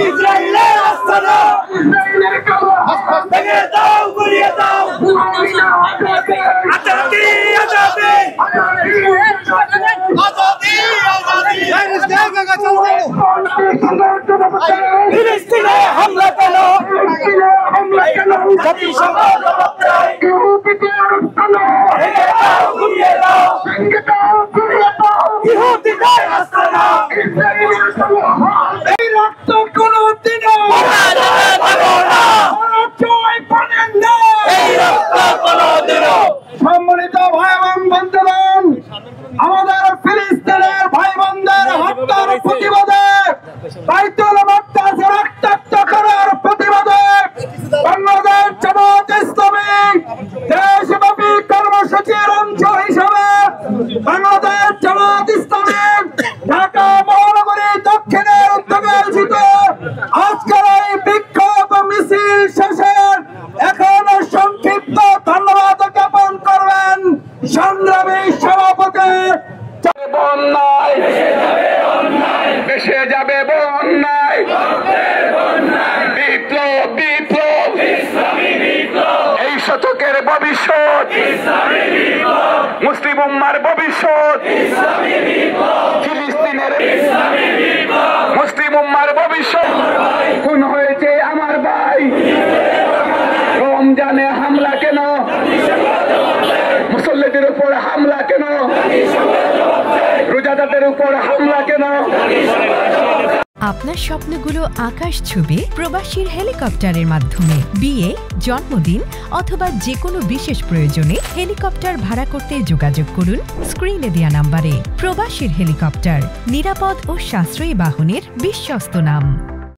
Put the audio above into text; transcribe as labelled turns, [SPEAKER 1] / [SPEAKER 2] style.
[SPEAKER 1] ইসরায়েলের আস্তানা ভেঙে দাও, গুড়িয়ে দাও। আজাদি আজাদি আজাদি আজাদি। ফিলিস্তিনে হামলা কেন? জাতিসংঘ জবাব চায়। ভেঙে দাও, গুড়িয়ে দাও। ইহুদিদের আস্তানা। এই রক্ত কোনদিনও সম্মানিত ভাই এবং বন্ধুগণ, আমাদের ফিলিস্তিনের ভাই বোনদের হত্যার প্রতিবাদে, বাইতুল মুকদ্দাস রক্তাক্ত করার প্রতিবাদে বাংলাদেশ জামাত ইসলামী দেশব্যাপী কর্মসূচির অংশ হিসেবে বাংলাদেশ জামাত ইসলামী ঢাকা মহানগরী দক্ষিণের উদ্যোগে আয়োজিত আজকের এই বিক্ষোভ মিছিল শেষে এখন সংক্ষিপ্ত ধন্যবাদ জ্ঞাপন করবেন সংগ্রামী সভাপতি। বন্যায় দেশে যাবে বন্যায়, বিপ্লব বিপ্লব এই শতকের ভবিষ্যৎ, মুসলিম উম্মার ভবিষ্যৎ, ফিলিস্তিনের মুসলিম উম্মার ভবিষ্যৎ। খুন হয়েছে আমার ভাই, রমজানে হামলা কেন? মুসল্লিদের উপর হামলা কেন? রোজাদারদের উপর হামলা কেন?
[SPEAKER 2] আপনার স্বপ্নগুলো আকাশ ছুবে প্রবাসীর হেলিকপ্টারের মাধ্যমে। বিয়ে, জন্মদিন অথবা যে কোনো বিশেষ প্রয়োজনে হেলিকপ্টার ভাড়া করতে যোগাযোগ করুন স্ক্রিনে দেয়া নাম্বারে। প্রবাসীর হেলিকপ্টার, নিরাপদ ও সাশ্রয়ী বাহনের বিশ্বস্ত নাম।